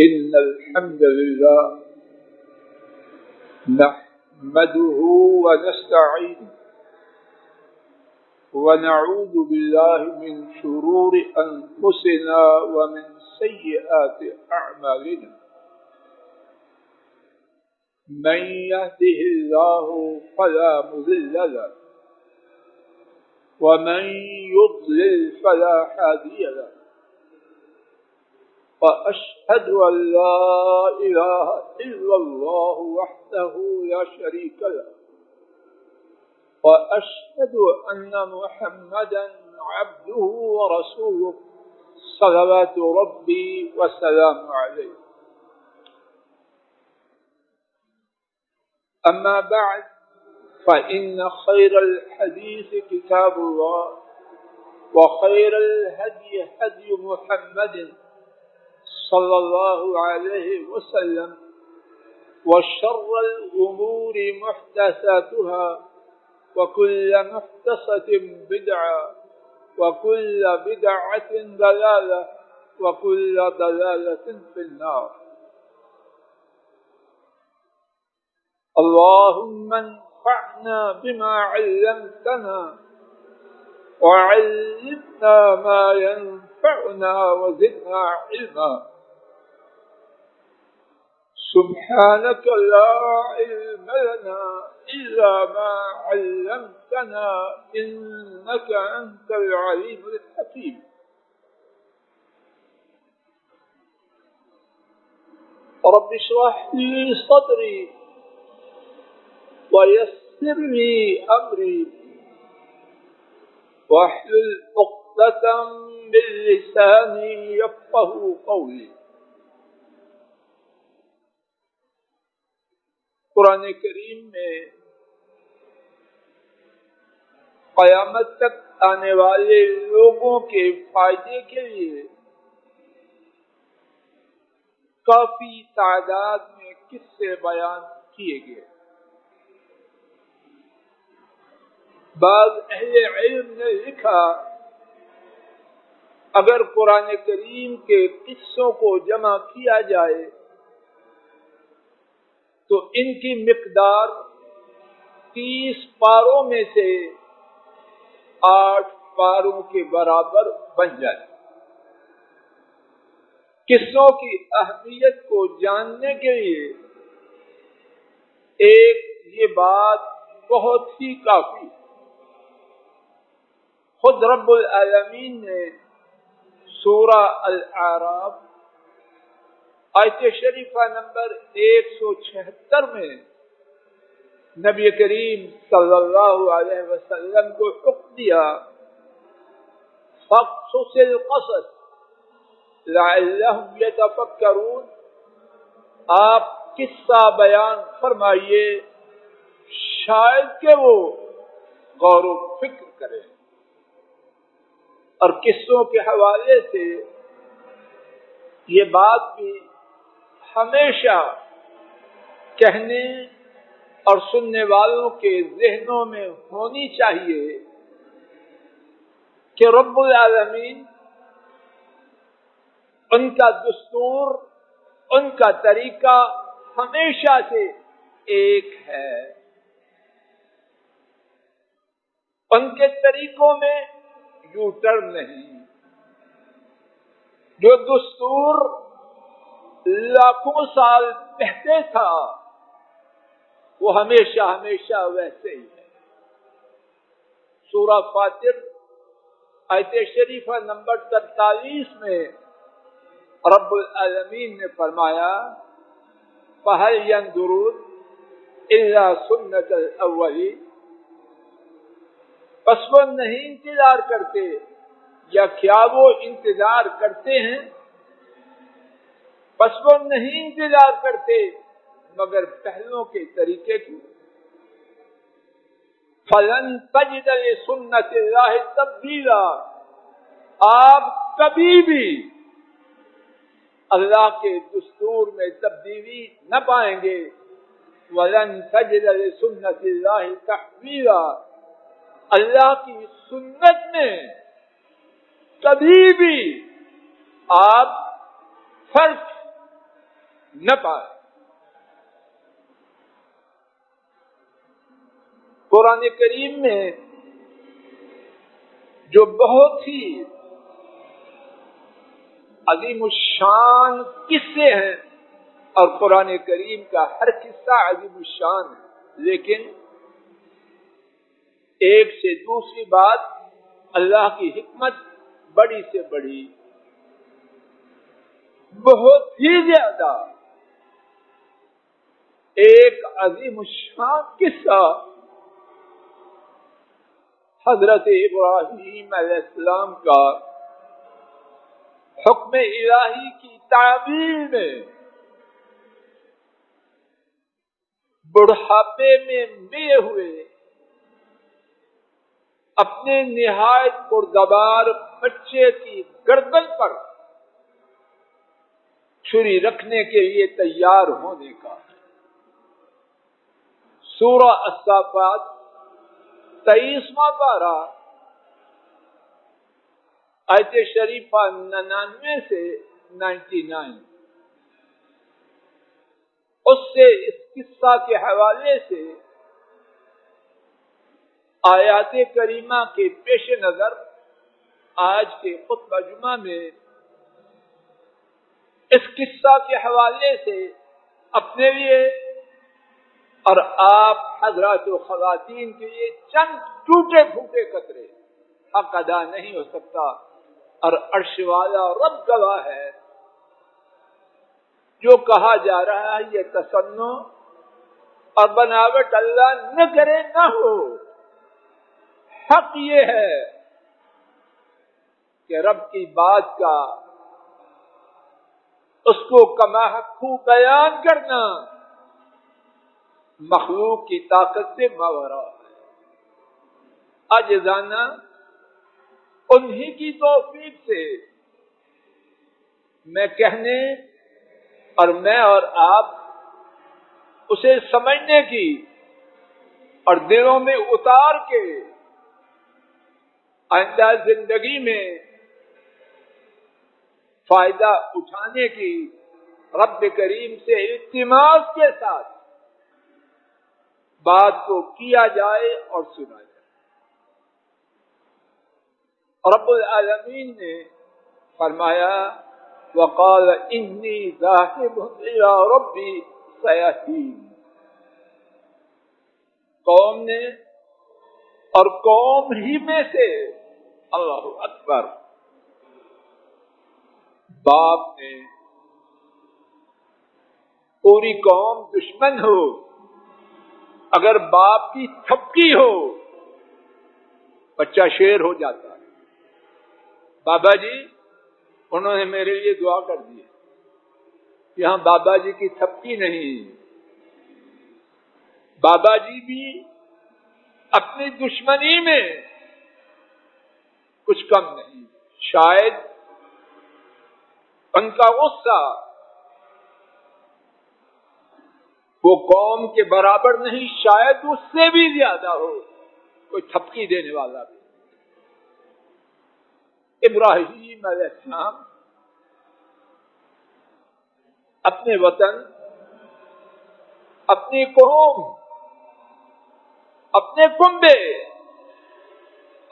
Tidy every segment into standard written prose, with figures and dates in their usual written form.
إن الحمد لله نحمده ونستعينه ونعوذ بالله من شرور أنفسنا ومن سيئات أعمالنا من يهده الله فلا مضل له ومن يضلل فلا هادي له وأشهد أن لا إله إلا الله وحده لا شريك له وأشهد أن محمدا عبده ورسوله صلوات ربي وسلام عليه. أما بعد فإن خير الحديث كتاب الله وخير الهدي هدي محمد صلى الله عليه وسلم وشر الأمور محدثاتها وكل محدثة بدعة وكل بدعة ضلالة وكل ضلالة في النار. اللهم انفعنا بما علمتنا وعلمنا ما ينفعنا وزدنا علما. سبحانك لا علم لنا إلا ما علمتنا إنك أنت العليم الحكيم. رب اشرح لي صدري ويسر لي أمري واحلل عقدة من لساني يفقهوا قولي. قرآن کریم میں قیامت تک آنے والے لوگوں کے فائدے کے لیے کافی تعداد میں قصے بیان کیے گئے. بعض اہل علم نے لکھا اگر قرآن کریم کے قصوں کو جمع کیا جائے تو ان کی مقدار 30 پاروں میں سے 8 پاروں کے برابر بن جائے. قصوں کی اہمیت کو جاننے کے لیے ایک یہ بات بہت ہی کافی. خود رب العالمین نے سورہ الاعراف آیت شریفہ نمبر 176 میں نبی کریم صلی اللہ علیہ وسلم کو حکم دیا فَقْصُصِ الْقَصَصَ لَعَلَّهُمْ يَتَفَكَّرُونَ. آپ قصہ بیان فرمائیے شاید کہ وہ غور و فکر کریں. اور قصوں کے حوالے سے یہ بات بھی ہمیشہ کہنے اور سننے والوں کے ذہنوں میں ہونی چاہیے کہ رب العالمین ان کا دستور ان کا طریقہ ہمیشہ سے ایک ہے. ان کے طریقوں میں یو ٹرن نہیں. جو دستور لاکھوں سال پہلے تھا وہ ہمیشہ ہمیشہ ویسے ہی ہے. سورہ فاطر آیت شریفہ نمبر 43 میں رب العالمین نے فرمایا فَهَلْ يَنْظُرُونَ إِلَّا سُنَّةَ الْأَوَّلِينَ. پس وہ نہیں انتظار کرتے یا کیا وہ انتظار کرتے ہیں؟ پس وہ نہیں انتظار کرتے مگر پہلوں کے طریقے کی. فَلَن تَجِدَ لِسُنَّةِ اللَّهِ تَبْدِيلًا. آپ کبھی بھی اللہ کے دستور میں تبدیلی نہ پائیں گے. وَلَن تَجِدَ لِسُنَّةِ اللَّهِ تَحْوِيلًا. اللہ کی سنت میں کبھی بھی آپ فرق نہ پائے. قرآن کریم میں جو بہت ہی عظیم الشان قصے ہیں، اور قرآن کریم کا ہر قصہ عظیم الشان ہے، لیکن ایک سے دوسری بات اللہ کی حکمت بڑی سے بڑی، بہت ہی زیادہ. ایک عظیم الشان قصہ حضرت ابراہیم علیہ السلام کا حکم الہی کی تعبیر میں بڑھاپے میں میے ہوئے اپنے نہایت پردبار بچے کی گردن پر چھری رکھنے کے لیے تیار ہونے کا. سورہ الصافات 23واں پارہ آیت شریفہ 99 سے 99. اس سے اس قصہ کے حوالے سے آیات کریمہ کے پیش نظر آج کے خطبہ جمعہ میں اس قصہ کے حوالے سے اپنے لیے اور آپ حضرات و خواتین کے لیے چند ٹوٹے پھوٹے قطرے حق ادا نہیں ہو سکتا، اور عرش والا رب گواہ ہے. جو کہا جا رہا ہے یہ تصنع اور بناوٹ اللہ نہ کرے نہ ہو. حق یہ ہے کہ رب کی بات کا اس کو کما حق بیان کرنا مخلوق کی طاقت سے ماورا ہے. عاجزانہ انہی کی توفیق سے میں کہنے اور میں اور آپ اسے سمجھنے کی اور دلوں میں اتار کے آئندہ زندگی میں فائدہ اٹھانے کی رب کریم سے التماس کے ساتھ بات کو کیا جائے اور سنا جائے. رب العالمین نے فرمایا وقال انی ذاہب الی ربی سیہدین. قوم نے اور قوم ہی میں سے اللہ اکبر باپ نے، پوری قوم دشمن ہو، اگر باپ کی تھپکی ہو بچہ شیر ہو جاتا ہے. بابا جی انہوں نے میرے لیے دعا کر دی. یہاں بابا جی کی تھپکی نہیں، بابا جی بھی اپنی دشمنی میں کچھ کم نہیں. شاید ان کا غصہ وہ قوم کے برابر نہیں، شاید اس سے بھی زیادہ ہو. کوئی تھپکی دینے والا بھی. ابراہیم علیہ السلام اپنے وطن، اپنی قوم، اپنے کنبے،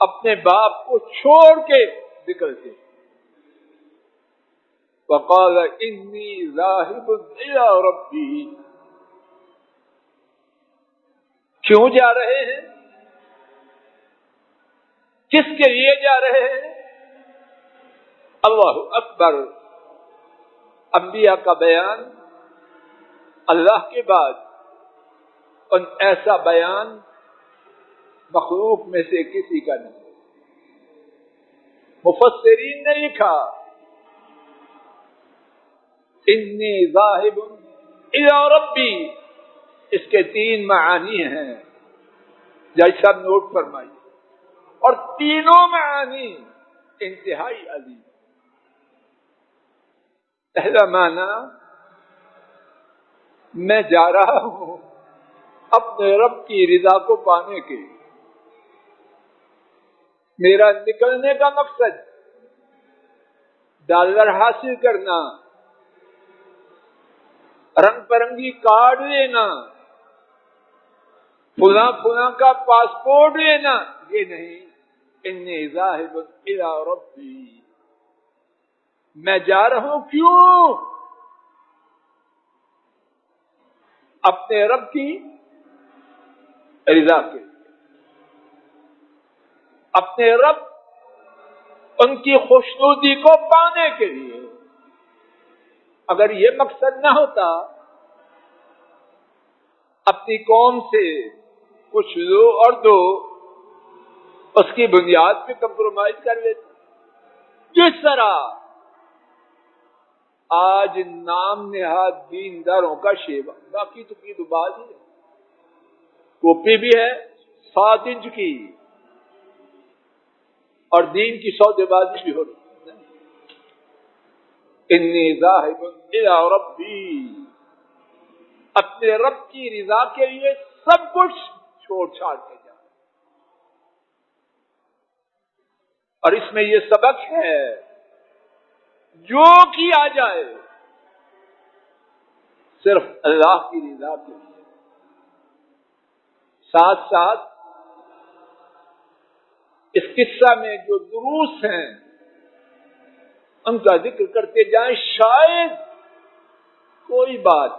اپنے باپ کو چھوڑ کے نکلتے. وقال انی ذاہب الی ربی. کیوں جا رہے ہیں؟ کس کے لیے جا رہے ہیں؟ اللہ اکبر. انبیاء کا بیان اللہ کے بعد ان ایسا بیان مخلوق میں سے کسی کا نہیں. مفسرین نے لکھا انی ذاہب الی ربی. اس کے 3 معانی ہیں، جیسا نوٹ فرمائیے، اور تینوں معانی انتہائی عظیم. پہلا معنی میں جا رہا ہوں اپنے رب کی رضا کو پانے کے. میرا نکلنے کا مقصد ڈالر حاصل کرنا، رنگ برنگی کارڈ لینا، فلاں فلاں کا پاسپورٹ لینا، یہ نہیں. انی ذاہب الی ربی، میں جا رہا ہوں کیوں؟ اپنے رب کی رضا کے لیے، اپنے رب ان کی خوشنودی کو پانے کے لیے. اگر یہ مقصد نہ ہوتا اپنی قوم سے کچھ لو اور دو، اس کی بنیاد پہ کمپرومائز کر لیتے. جس طرح آج نام نہاد دینداروں کا شیوا، باقی تو کی تو بات ہی ہے، ٹوپی بھی ہے 7 انچ کی اور دین کی سودے بازی بھی ہو رہی. انی ذاہب الی ربی، اپنے رب کی رضا کے لیے سب کچھ چھوڑ چھاڑ کے جا. اور اس میں یہ سبق ہے، جو کیا جائے صرف اللہ کی رضا کے لیے. ساتھ ساتھ اس قصہ میں جو دروس ہیں ان کا ذکر کرتے جائیں. شاید کوئی بات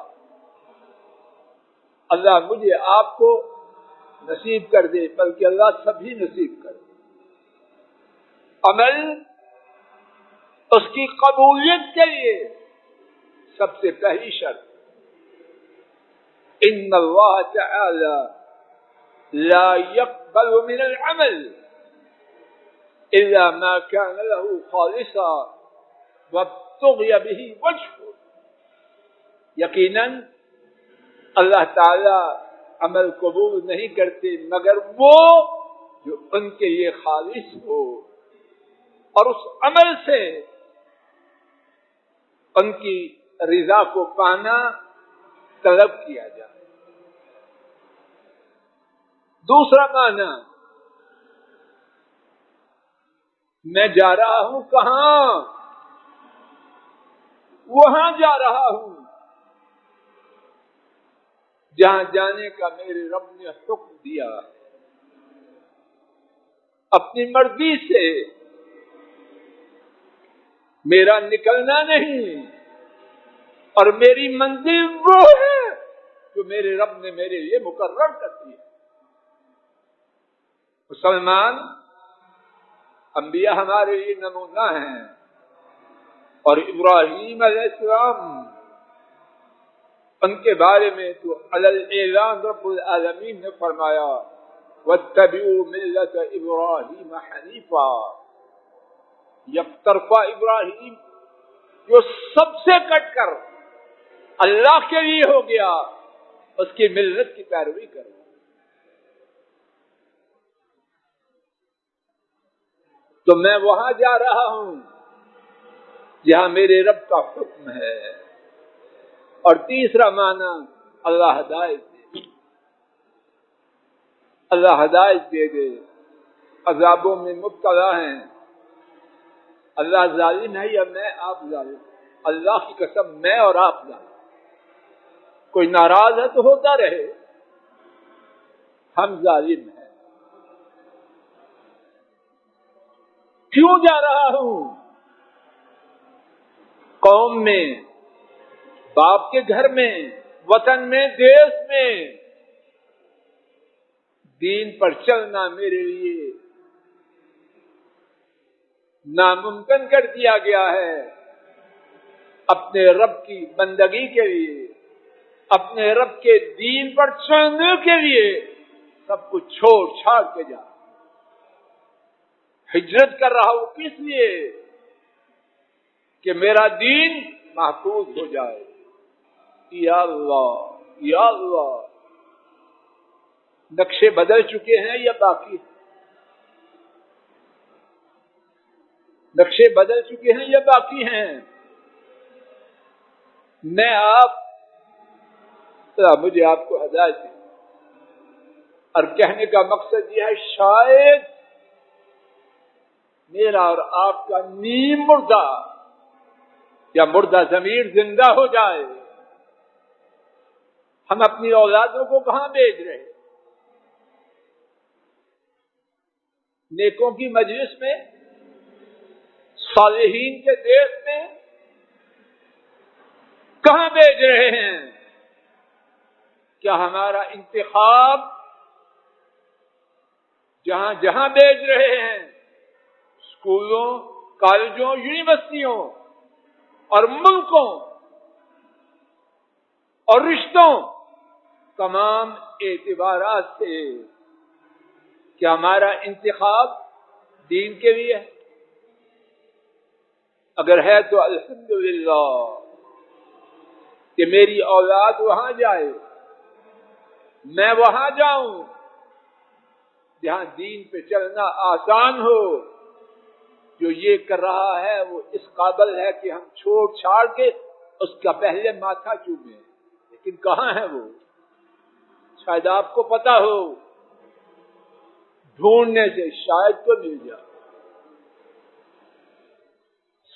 اللہ مجھے آپ کو نصیب کر دے، بلکہ اللہ سبھی نصیب کر دے. عمل اس کی قبولیت کے لیے سب سے پہلی شرط، ان اللہ تعالی لا يقبل من العمل الا ما كان له خالصا وابتغي به وجهه. یقیناً اللہ تعالی عمل قبول نہیں کرتے مگر وہ جو ان کے لیے خالص ہو اور اس عمل سے ان کی رضا کو پانا طلب کیا جائے. دوسرا معنی، میں جا رہا ہوں کہاں؟ وہاں جا رہا ہوں جہاں جانے کا میرے رب نے حکم دیا. اپنی مرضی سے میرا نکلنا نہیں، اور میری منزل وہ ہے جو میرے رب نے میرے لیے مقرر کر دی ہے. مسلمان انبیاء ہمارے لیے نمونہ ہیں، اور ابراہیم علیہ السلام ان کے بارے میں تو علی الاعلان رب العالمین نے فرمایا واتبعوا ملت ابراہیم حنیفا. یک طرفہ ابراہیم جو سب سے کٹ کر اللہ کے لیے ہو گیا، اس کی ملت کی پیروی کرو. تو میں وہاں جا رہا ہوں جہاں میرے رب کا حکم ہے. اور تیسرا معنی، اللہ ہدایت دے. اللہ ہدایت دے دے. عذابوں میں مبتلا ہیں، اللہ ظالم ہے یا میں آپ ظالم؟ اللہ کی قسم میں اور آپ ظالم. کوئی ناراض ہے تو ہوتا رہے، ہم ظالم ہیں. کیوں جا رہا ہوں؟ قوم میں، باپ کے گھر میں، وطن میں، دیش میں دین پر چلنا میرے لیے ناممکن کر دیا گیا ہے. اپنے رب کی بندگی کے لیے، اپنے رب کے دین پر چلنے کے لیے سب کچھ چھوڑ چھاڑ کے جا. ہجرت کر رہا ہوں کس لیے؟ کہ میرا دین محفوظ ہو جائے. یا اللہ یا اللہ. نقشے بدل چکے ہیں یا باقی؟ نقشے بدل چکے ہیں یا باقی ہیں؟ میں آپ مجھے آپ کو ہدایت دی. اور کہنے کا مقصد یہ ہے، شاید میرا اور آپ کا نیم مردہ یا مردہ ضمیر زندہ ہو جائے ہم اپنی اولادوں کو کہاں بھیج رہے ہیں؟ نیکوں کی مجلس میں، صالحین کے دیش میں، کہاں بھیج رہے ہیں؟ کیا ہمارا انتخاب جہاں جہاں بھیج رہے ہیں، اسکولوں، کالجوں، یونیورسٹیوں اور ملکوں اور رشتوں، تمام اعتبارات سے کیا ہمارا انتخاب دین کے لیے ہے؟ اگر ہے تو الحمدللہ کہ میری اولاد وہاں جائے، میں وہاں جاؤں جہاں دین پہ چلنا آسان ہو. جو یہ کر رہا ہے وہ اس قابل ہے کہ ہم چھوڑ چھاڑ کے اس کا پہلے ماتھا چومیں، لیکن کہاں ہے وہ؟ شاید آپ کو پتا ہو، ڈھونڈنے سے شاید تو مل جائے.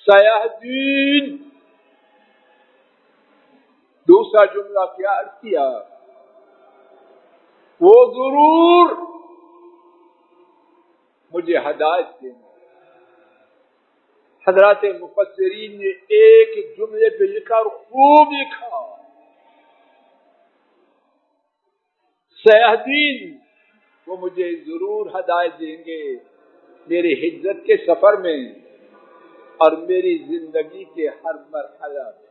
سیاح دین، دوسرا جملہ کیا عرض کیا؟ وہ ضرور مجھے ہدایت دینا. حضرات مفسرین نے ایک ایک جملے پہ لکھا اور خوب لکھا. سیاح دین، وہ مجھے ضرور ہدایت دیں گے میری ہجرت کے سفر میں اور میری زندگی کے ہر مرحلہ میں.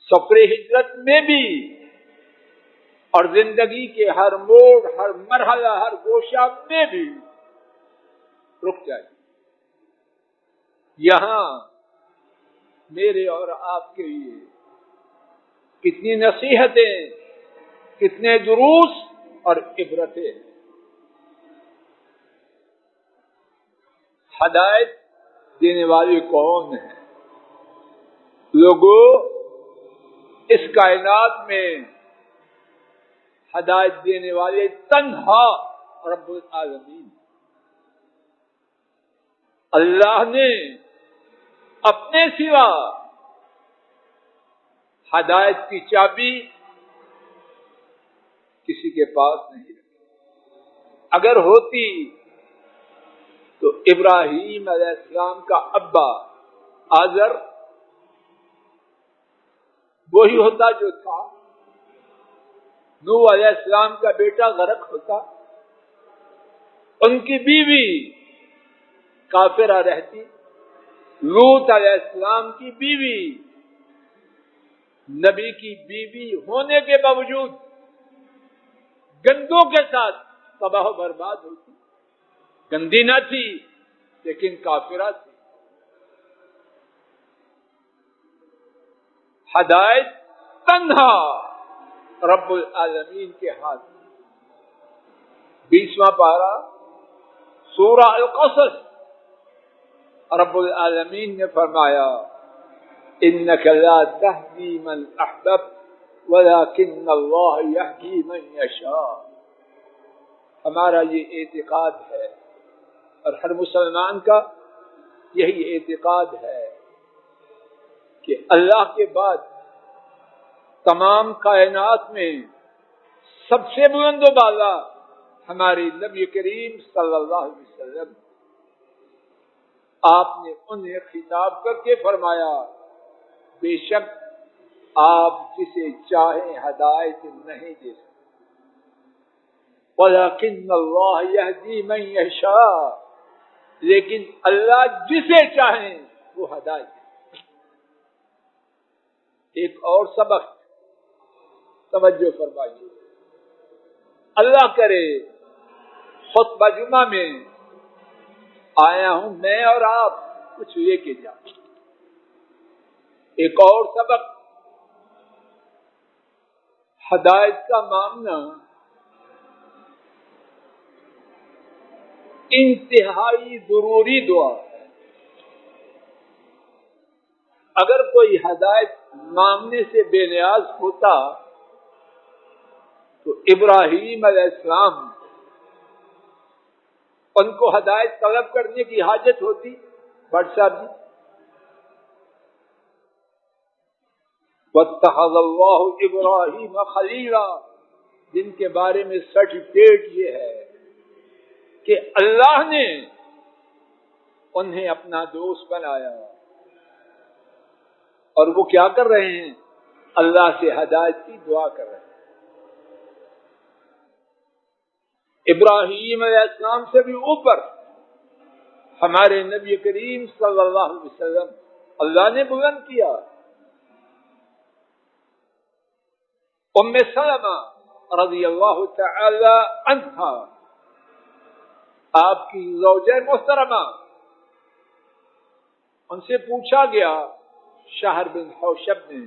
سفر ہجرت میں بھی اور زندگی کے ہر موڑ، ہر مرحلہ، ہر گوشہ میں بھی رک جائے. یہاں میرے اور آپ کے لیے کتنی نصیحتیں، کتنے دروس اور عبرتیں. ہدایت دینے والے کون ہیں؟ لوگوں، اس کائنات میں ہدایت دینے والے تنہا رب العالمین. اللہ نے اپنے سوا ہدایت کی چابی کسی کے پاس نہیں رکھی. اگر ہوتی تو ابراہیم علیہ السلام کا ابا آزر وہی ہوتا جو تھا، نوح علیہ السلام کا بیٹا غرق ہوتا، ان کی بیوی کافرہ رہتی، لوط علیہ السلام کی بیوی نبی کی بیوی ہونے کے باوجود گندوں کے ساتھ تباہ و برباد ہوتی. گندی نہ تھی لیکن کافرہ تھی. ہدایت تنہا رب العالمین کے ہاتھ میں. 20واں پارہ سورہ القصص، رب العالمین نے فرمایا انک لا تہدی من احببت ولکن اللہ یہدی من یشاء. ہمارا یہ اعتقاد ہے اور ہر مسلمان کا یہی اعتقاد ہے کہ اللہ کے بعد تمام کائنات میں سب سے بلند و بالا ہمارے نبی کریم صلی اللہ علیہ وسلم. آپ نے انہیں خطاب کر کے فرمایا بے شک آپ جسے چاہیں ہدایت نہیں دے سکتے، وَلَكِنَّ اللَّهَ يَهْدِي مَن يَشَاءُ، لیکن اللہ جسے چاہیں وہ ہدایت دے. ایک اور سبق توجہ فرمائیے. اللہ کرے خطبہ جمعہ میں آیا ہوں میں اور آپ کچھ لے کے جائیں. ایک اور سبق، ہدایت کا معاملہ انتہائی ضروری دعا ہے. اگر کوئی ہدایت مانگنے سے بے نیاز ہوتا تو ابراہیم علیہ السلام ان کو ہدایت طلب کرنے کی حاجت ہوتی؟ بٹ صاحب جی، واتخذ اللہ ابراہیم خلیلا، جن کے بارے میں سرٹیفکیٹ یہ ہے کہ اللہ نے انہیں اپنا دوست بنایا، اور وہ کیا کر رہے ہیں؟ اللہ سے ہدایت کی دعا کر رہے ہیں۔ ابراہیم علیہ السلام سے بھی اوپر ہمارے نبی کریم صلی اللہ علیہ وسلم اللہ نے بلند کیا۔ ام سلمہ رضی اللہ تعالی عنہا، آپ کی زوجہ محترمہ، ان سے پوچھا گیا شہر بن حوشب نے،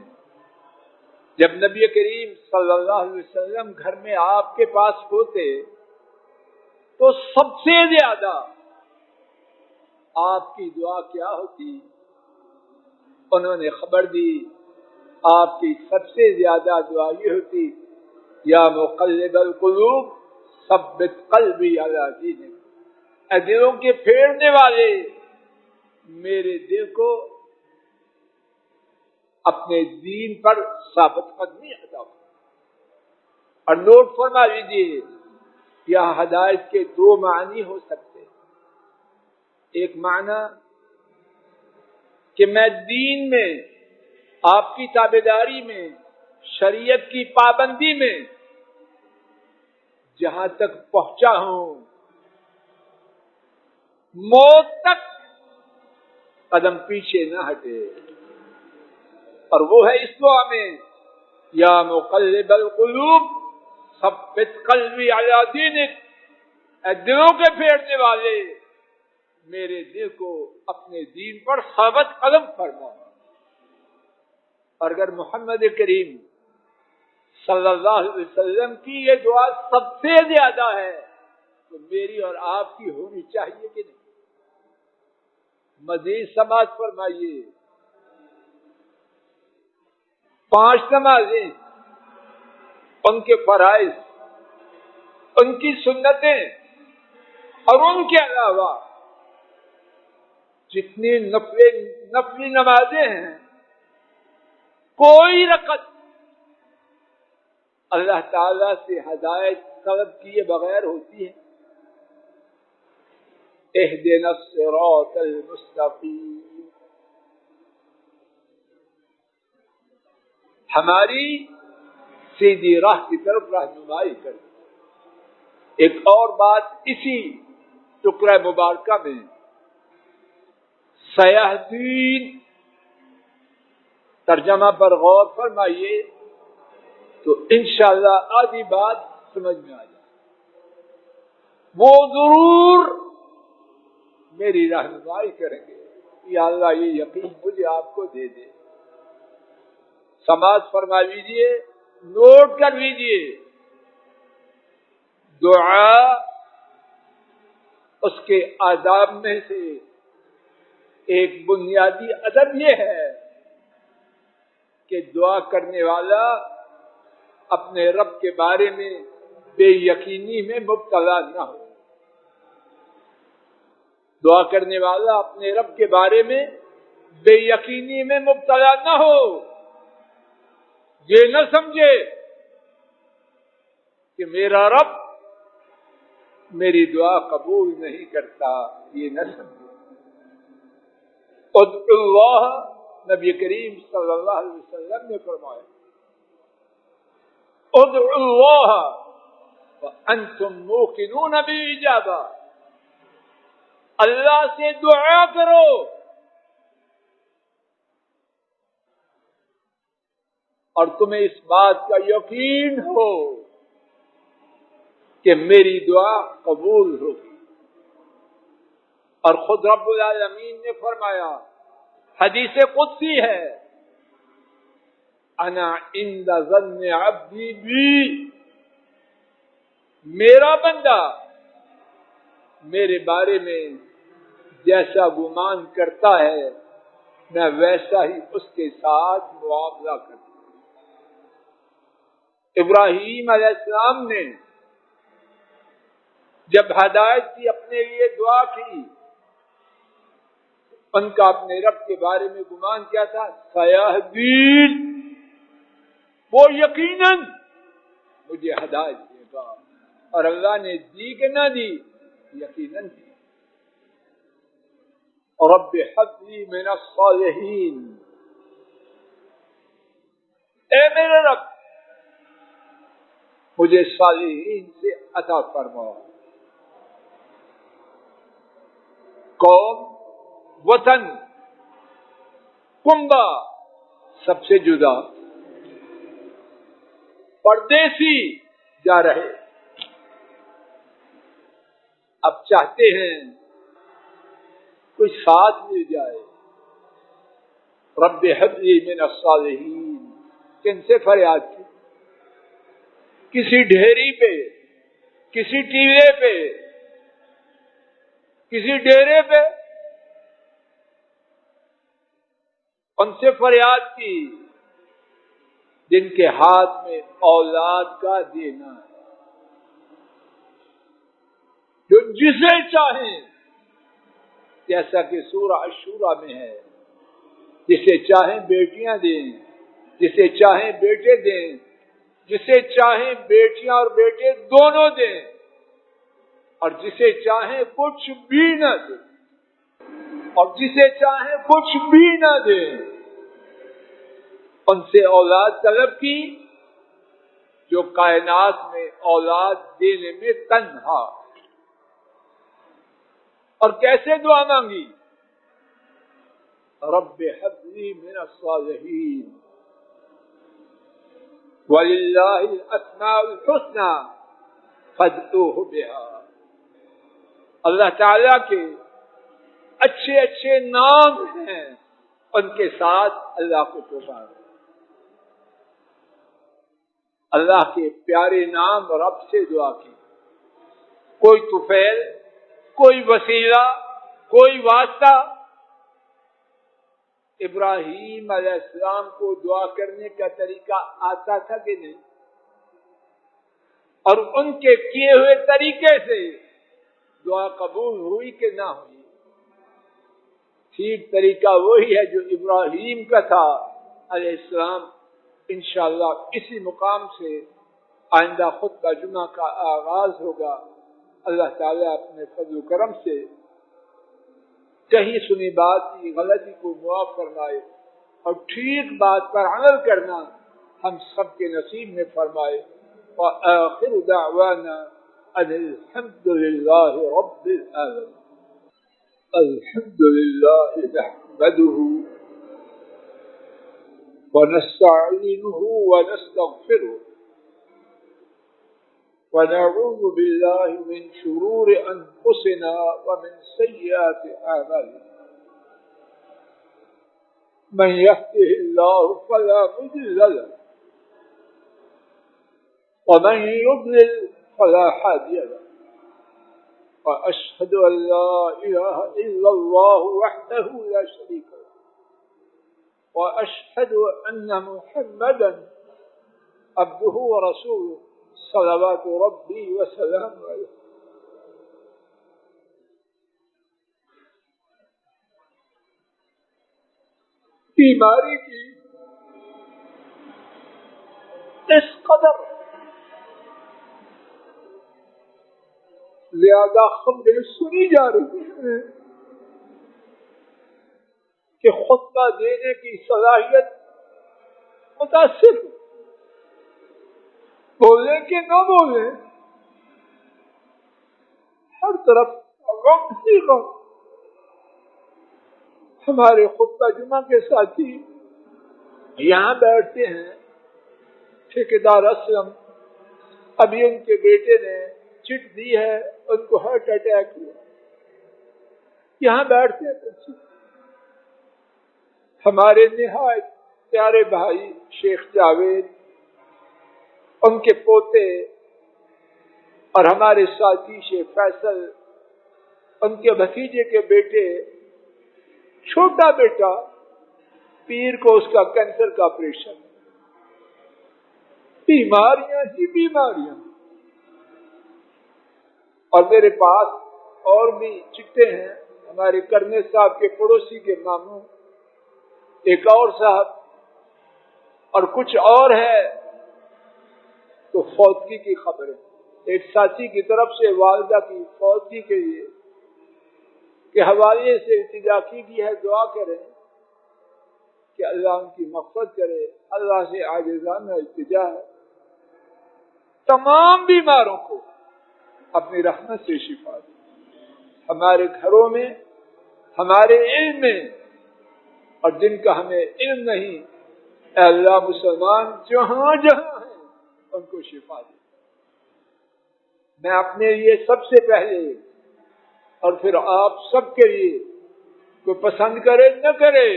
جب نبی کریم صلی اللہ علیہ وسلم گھر میں آپ کے پاس ہوتے تو سب سے زیادہ آپ کی دعا کیا ہوتی؟ انہوں نے خبر دی آپ کی سب سے زیادہ دعا یہ ہوتی، یا مقلب القلوب ثبت قلبی علی دینک، اے دلوں کے پھیرنے والے میرے دل کو اپنے دین پر ثابت قدمی عطا کرو۔ اور نوٹ فرما لیجیے، یہاں ہدایت کے دو معنی ہو سکتے ہیں۔ ایک معنی کہ میں دین میں، آپ کی تابعداری میں، شریعت کی پابندی میں جہاں تک پہنچا ہوں، موت تک قدم پیچھے نہ ہٹے، اور وہ ہے اس دعا میں، یا مقلب القلوب ثبت قلبی علی دینک، اے دلوں کے پھیرنے والے میرے دل کو اپنے دین پر ثابت قدم فرما۔ اور اگر محمد کریم صلی اللہ علیہ وسلم کی یہ دعا سب سے زیادہ ہے تو میری اور آپ کی ہونی چاہیے کہ نہیں؟ مزید سماعت فرمائیے، 5 نمازیں، ان کے فرائض، ان کی سنتیں، اور ان کے علاوہ جتنی نفلی نمازیں ہیں، کوئی رکعت اللہ تعالی سے ہدایت طلب کیے بغیر ہوتی ہے۔ اہدنا الصراط المستقیم، ہماری سیدھی راہ کی طرف رہنمائی کر۔ ایک اور بات اسی ٹکڑہ مبارکہ میں، سیہدین ترجمہ پر غور فرمائیے تو انشاءاللہ آدھی بات سمجھ میں آ جائے۔ وہ ضرور میری رہنمائی کریں گے، یا اللہ یہ یقین مجھے آپ کو دے دے۔ سماعت فرما لیجیے، نوٹ کر لیجیے، دعا اس کے آداب میں سے ایک بنیادی ادب یہ ہے کہ دعا کرنے والا اپنے رب کے بارے میں بے یقینی میں مبتلا نہ ہو۔ دعا کرنے والا اپنے رب کے بارے میں بے یقینی میں مبتلا نہ ہو، یہ نہ سمجھے کہ میرا رب میری دعا قبول نہیں کرتا، یہ نہ سمجھے۔ ادعوا اللہ، نبی کریم صلی اللہ علیہ وسلم نے فرمایا، ادعوا اللہ وانتم موقنون بالاجابہ، اللہ سے دعا کرو اور تمہیں اس بات کا یقین ہو کہ میری دعا قبول ہوگی۔ اور خود رب العالمین نے فرمایا، حدیث قدسی ہے، انا عند ظن عبدی بی، میرا بندہ میرے بارے میں جیسا گمان کرتا ہے میں ویسا ہی اس کے ساتھ معاملہ کرتا ہوں۔ ابراہیم علیہ السلام نے جب ہدایت کی اپنے لیے دعا کی، ان کا اپنے رب کے بارے میں گمان کیا تھا، سیہدین، وہ یقیناً مجھے ہدایت دے گا، اور اللہ نے دی کہ نہ دی، یقیناً دی۔ رب ہب لی من الصالحین، اے میرے رب مجھے صالحین سے عطا فرما۔ قوم، وطن، کنبہ سب سے جدا، پردیسی جا رہے، اب چاہتے ہیں کوئی ساتھ مل جائے۔ رب ہب لی من الصالحین، کن سے فریاد کی؟ کسی ڈھیری پہ، کسی ٹیلے پہ، کسی ڈیرے پہ ان سے فریاد کی جن کے ہاتھ میں اولاد کا دینا ہے، جو جسے چاہیں، جیسا کہ سورہ الشورى میں ہے، جسے چاہیں بیٹیاں دیں، جسے چاہیں بیٹے دیں، جسے چاہیں بیٹیاں اور بیٹے دونوں دیں، اور جسے چاہیں کچھ بھی نہ دیں، اور جسے چاہیں کچھ بھی نہ دیں، ان سے اولاد طلب کی جو کائنات میں اولاد دینے میں تنہا، اور کیسے دعا مانگی؟ رب ہب لی من الصالحین وَلِلَّهِ الْأَسْمَاءُ الْحُسْنَى فَادْعُوهُ بِهَا، اللہ تعالیٰ کے اچھے اچھے نام ہیں، ان کے ساتھ اللہ کو پکارو۔ اللہ کے پیارے نام رب سے دعا کی، کوئی طفیل، کوئی وسیلہ، کوئی واسطہ۔ ابراہیم علیہ السلام کو دعا کرنے کا طریقہ آتا تھا کہ نہیں؟ اور ان کے کیے ہوئے طریقے سے دعا قبول ہوئی کہ نہ ہوئی؟ ٹھیک طریقہ وہی ہے جو ابراہیم کا تھا علیہ السلام۔ انشاءاللہ اسی مقام سے آئندہ خطبہ جمعہ کا آغاز ہوگا۔ اللہ تعالیٰ اپنے فضل و کرم سے کہیں سنی بات کی غلطی کو معاف فرمائے، اور ٹھیک بات پر عمل کرنا ہم سب کے نصیب میں فرمائے۔ وآخر دعوانا ان الحمد للہ رب العالمین۔ الحمد للہ نحمده ونستعینه ونستغفره ونعوذ بالله من شرور أنفسنا ومن سيئات أعمالنا، من يهده الله فلا مضل له ومن يضلل فلا هادي له، وأشهد أن لا إله إلا الله وحده لا شريك له، وأشهد أن محمدا عبده ورسوله صلوات ربی وسلام علیہ۔ بیماری کی اس قدر زیادہ خبریں سنی جا رہی ہیں کہ خطبہ دینے کی صلاحیت متاثر، بولیں کہ نہ بولیں، ہر طرف غم ہی غم۔ ہمارے خطبہ جمعہ کے ساتھی یہاں بیٹھتے ہیں، ٹھیکیدار اسلم، ابھی ان کے بیٹے نے چٹ دی ہے، ان کو ہارٹ اٹیک ہوا، یہاں بیٹھتے ہیں۔ ہمارے نہایت پیارے بھائی شیخ جاوید، ان کے پوتے، اور ہمارے ساتھی شیخ فیصل، ان کے بھتیجے کے بیٹے، چھوٹا بیٹا پیر کو اس کا کینسر کا آپریشن، بیماریاں ہی بیماریاں۔ اور میرے پاس اور بھی چٹے ہیں، ہمارے کرنے صاحب کے پڑوسی کے ماموں، ایک اور صاحب، اور کچھ اور ہے تو فوتگی کی خبر ہے۔ ایک ساتھی کی طرف سے والدہ کی فوتگی کے لیے کے حوالے سے التجا کی گئی ہے، دعا کریں کہ اللہ ان کی مغفرت کرے۔ اللہ سے عاجزانہ التجا ہے، تمام بیماروں کو اپنی رحمت سے شفا دے۔ ہمارے گھروں میں، ہمارے علم میں، اور جن کا ہمیں علم نہیں، اے اللہ مسلمان جہاں جہاں ہیں ان کو شفا دے۔ میں اپنے لیے سب سے پہلے اور پھر آپ سب کے لیے، کوئی پسند کرے نہ کرے،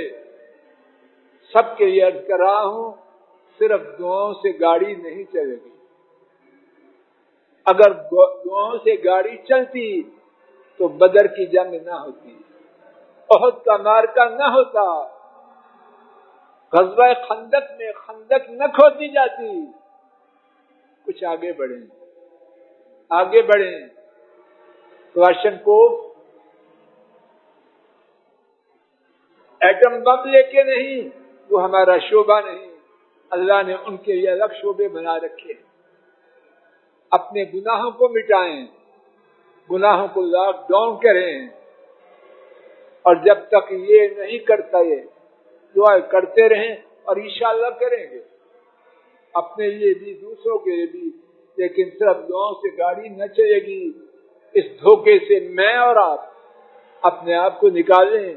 سب کے لیے عرض کر رہا ہوں، صرف دعاؤں سے گاڑی نہیں چلے گی۔ اگر دعاؤں سے گاڑی چلتی تو بدر کی جنگ نہ ہوتی، احد کا معرکہ نہ ہوتا، غزوہ خندق میں خندق نہ کھودی جاتی۔ کچھ آگے بڑھیں، آگے بڑھیں۔ کلاشن کوف ایٹم بم لے کے نہیں، وہ ہمارا شعبہ نہیں، اللہ نے ان کے لیے الگ شعبے بنا رکھے ہیں۔ اپنے گناہوں کو مٹائیں، گناہوں کو لاک ڈاؤن کریں، اور جب تک یہ نہیں کرتا، یہ دعائیں کرتے رہیں اور انشاءاللہ کریں گے، اپنے لیے بھی دوسروں کے لیے بھی۔ لیکن صرف دعاؤں سے گاڑی نہ چلے گی، اس دھوکے سے میں اور آپ اپنے آپ کو نکالیں۔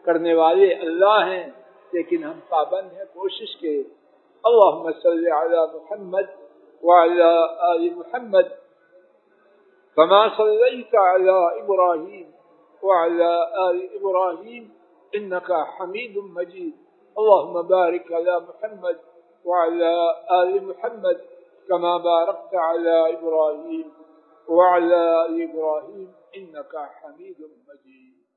کرنے والے اللہ ہیں، لیکن ہم پابند ہیں کوشش کے۔ اللہم صلی علی محمد وعلی آل محمد کما صلیت علی ابراہیم وعلی آل ابراہیم انک حمید مجید۔ اللہم بارک علی محمد وعلی آل محمد کما بارکت علی ابراہیم وعلی آل ابراہیم انک حمید مجید۔